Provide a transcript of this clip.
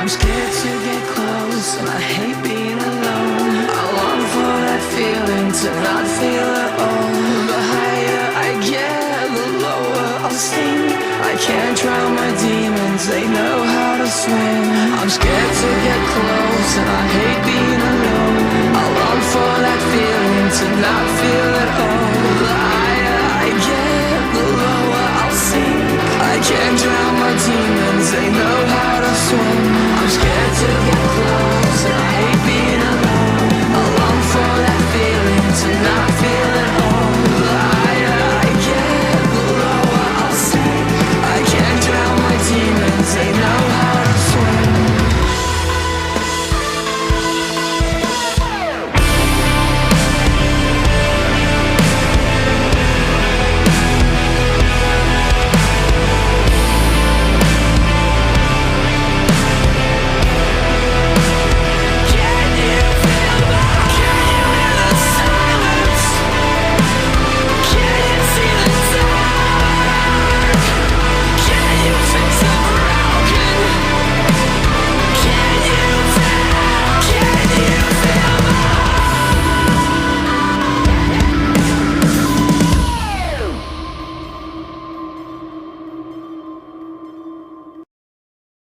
I'm scared to get close and I hate being alone. I long for that feeling to not feel at all. The higher I get, the lower I'll sink. I can't drown my demons, they know how to swim. I'm scared to get close and I hate being alone. I long for that feeling to not feel at all. The higher I get, the lower I'll sink. I can't drown my demons, they know how to swim.